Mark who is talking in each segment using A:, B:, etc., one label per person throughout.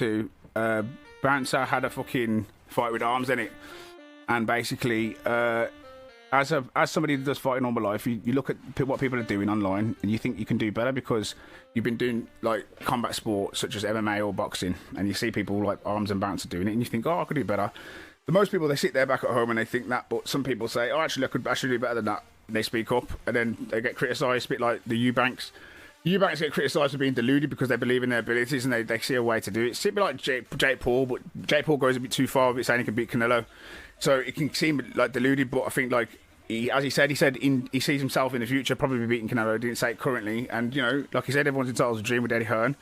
A: to, Bouncer had a fucking fight with arms in it, and basically, as somebody that does fighting all my life, you look at what people are doing online, and you think you can do better because you've been doing like combat sports such as MMA or boxing, and you see people like Arms and Bouncer doing it, and you think, oh, I could do better. For most people, they sit there back at home and they think that, but some people say, oh, actually, I could actually do better than that. They speak up, and then they get criticised, a bit like the Eubanks. Eubanks get criticised for being deluded because they believe in their abilities and they see a way to do it. It's a bit like Jake Paul, but Jake Paul goes a bit too far with saying he can beat Canelo. So it can seem like deluded, but I think like as he said he sees himself in the future probably beating Canelo. Didn't say it currently, and you know, like he said, everyone's entitled to dream with Eddie Hearn.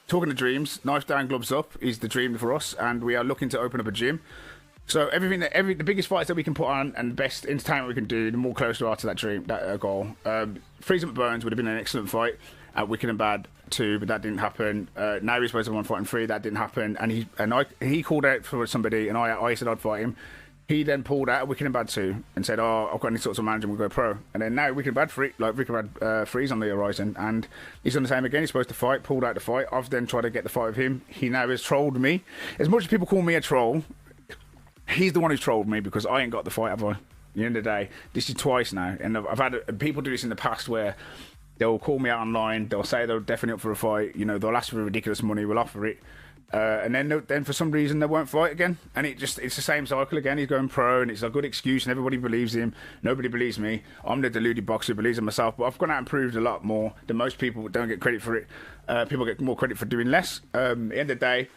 A: Talking of dreams, knife down, gloves up is the dream for us, and we are looking to open up a gym. So the biggest fights that we can put on and the best entertainment we can do, the more closer we are to that dream, that goal. Freeze Up Burns would have been an excellent fight at Wicked and Bad 2, but that didn't happen. Now he's supposed to have 1 fight and 3, that didn't happen. And he called out for somebody, and I said I'd fight him. He then pulled out at Wicked and Bad 2 and said, oh, I've got any sorts of manager, we'll go pro. And then now Wicked and Bad 3, like Wicked and Bad 3's on the horizon, and he's done the same again. He's supposed to fight, pulled out the fight. I've then tried to get the fight with him. He now has trolled me. As much as people call me a troll, he's the one who's trolled me because I ain't got the fight, have I? At the end of the day, this is twice now, and I've had people do this in the past where they'll call me out online, they'll say they're definitely up for a fight, you know, they'll ask for ridiculous money, we'll offer it, and then for some reason they won't fight again, and it's the same cycle again. He's going pro, and it's a good excuse, and everybody believes him. Nobody believes me. I'm the deluded boxer who believes in myself, but I've gone out and proved a lot more than most people. Don't get credit for it. People get more credit for doing less. At the end of the day,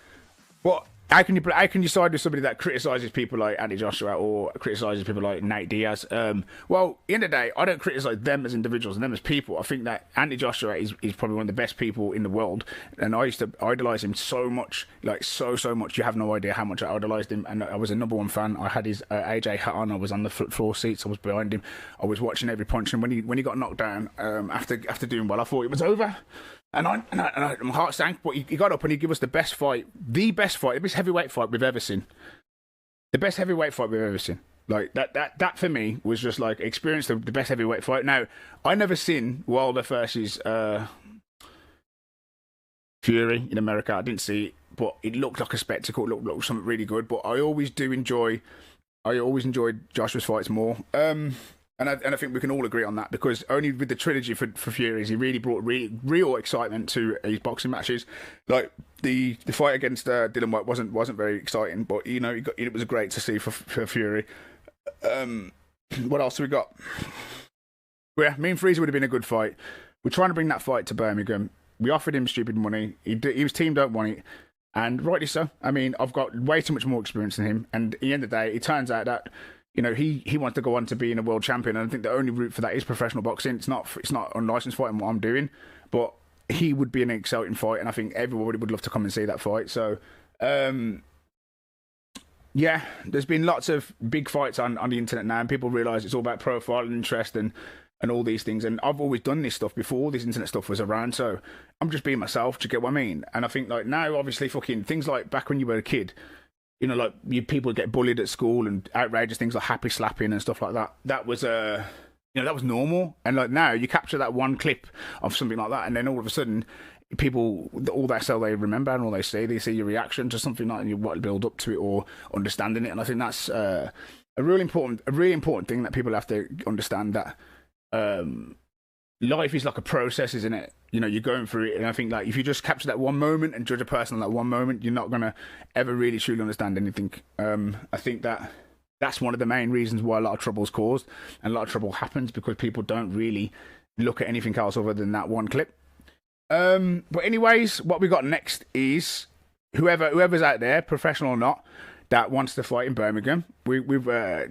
A: what? How can you side with somebody that criticises people like Andy Joshua or criticises people like Nate Diaz? Well, at the end of the day, I don't criticise them as individuals and them as people. I think that Andy Joshua is probably one of the best people in the world, and I used to idolise him so much, like so much. You have no idea how much I idolised him, and I was a number one fan. I had his AJ hat on. I was on the floor seats. I was behind him. I was watching every punch, and when he got knocked down after doing well, I thought it was over. And my heart sank, but he got up and he gave us the best heavyweight fight we've ever seen. The best heavyweight fight we've ever seen. Like, that for me was just like, experience the best heavyweight fight. Now, I never seen Wilder versus Fury in America. I didn't see it, but it looked like a spectacle. It looked like something really good, but I always enjoyed Joshua's fights more. And I think we can all agree on that, because only with the trilogy for Fury, he really brought real excitement to his boxing matches. Like the fight against Dylan White wasn't very exciting, but you know it was great to see for Fury. What else have we got? Yeah, me and Freezer would have been a good fight. We're trying to bring that fight to Birmingham. We offered him stupid money. His team don't want it, and rightly so. I mean, I've got way too much more experience than him, and at the end of the day, it turns out that, you know, he wants to go on to being a world champion, and I think the only route for that is professional boxing. It's not unlicensed fighting what I'm doing, but he would be an exciting fight, and I think everybody would love to come and see that fight. So, yeah, there's been lots of big fights on the internet now, and people realise it's all about profile and interest and all these things. And I've always done this stuff before this internet stuff was around, so I'm just being myself. Do you get what I mean? And I think like now, obviously, fucking things like back when you were a kid. You know, like people get bullied at school and outrageous things like happy slapping and stuff like that. That was that was normal. And like now, you capture that one clip of something like that, and then all of a sudden, people, all that's all they remember and all they see your reaction to something like, and you want to build up to it or understanding it. And I think that's a really important thing that people have to understand, that life is like a process, isn't it? You know, you're going through it, and I think like if you just capture that one moment and judge a person on that one moment, you're not gonna ever really truly understand anything. I think that's one of the main reasons why a lot of trouble is caused and a lot of trouble happens, because people don't really look at anything else other than that one clip. But anyways, what we got next is whoever's out there, professional or not, that wants to fight in Birmingham. We've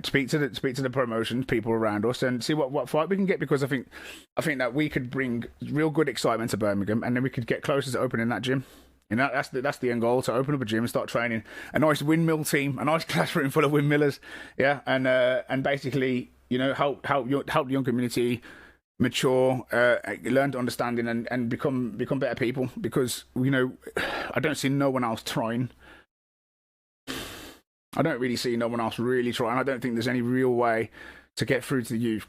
A: speak to the promotions people around us and see what fight we can get, because I think that we could bring real good excitement to Birmingham, and then we could get closer to opening that gym. You know, that's the end goal, to open up a gym and start training a nice windmill team, a nice classroom full of windmillers, yeah, and basically, you know, help the young community mature, learn to understanding and become better people, because, you know, I don't see no one else trying. I don't really see no one else really trying. I don't think there's any real way to get through to the youth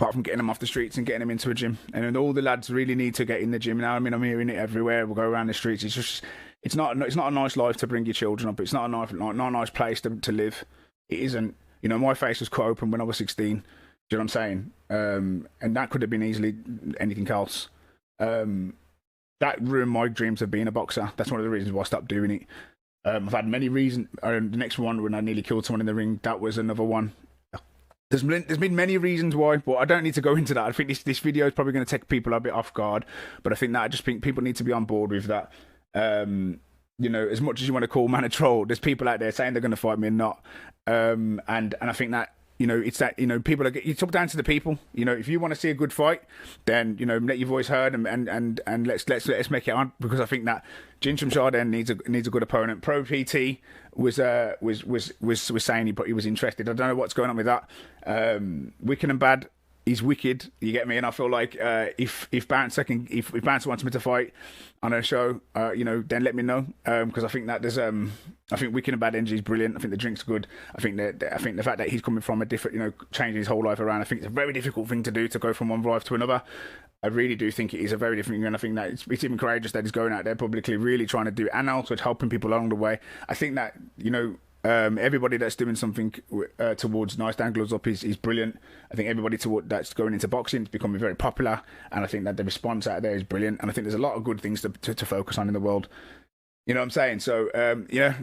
A: apart from getting them off the streets and getting them into a gym. And all the lads really need to get in the gym now. I mean, I'm hearing it everywhere. We'll go around the streets. It's just, it's not a nice life to bring your children up. It's not a nice place to live. It isn't. You know, my face was cut open when I was 16. Do you know what I'm saying? And that could have been easily anything else. That ruined my dreams of being a boxer. That's one of the reasons why I stopped doing it. I've had many reasons. The next one, when I nearly killed someone in the ring, that was another one. There's been many reasons why, but I don't need to go into that. I think this video is probably going to take people a bit off guard, but I think that I just think people need to be on board with that. You know, as much as you want to call man a troll, there's people out there saying they're going to fight me and not. And I think that, you know, it's that, you know, people are, you talk down to the people. You know, if you want to see a good fight, then, you know, let your voice heard and let's make it on, because I think that Jintram Chardin needs a good opponent. Pro PT was saying he was interested. I don't know what's going on with that. Wicked and Bad, he's wicked. You get me? And I feel like if Bouncer wants me to fight on a show, you know, then let me know, because I think that there's I think Wicked and Bad Energy is brilliant. I think the drink's good. I think the fact that he's coming from a different, you know, changing his whole life around. I think it's a very difficult thing to do, to go from one life to another. I really do think it is a very different thing, and I think that it's even courageous that he's going out there publicly, really trying to do it, and also helping people along the way. I think that, you know, everybody that's doing something towards Nice Down Gloves Up is brilliant. I think everybody that's going into boxing is becoming very popular, and I think that the response out there is brilliant, and I think there's a lot of good things to focus on in the world. You know what I'm saying? So, yeah,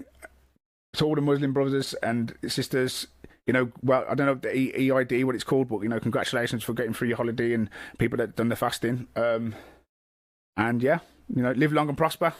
A: to all the Muslim brothers and sisters, you know, well, I don't know the EID, what it's called, but, you know, congratulations for getting through your holiday, and people that done the fasting. And yeah, you know, live long and prosper.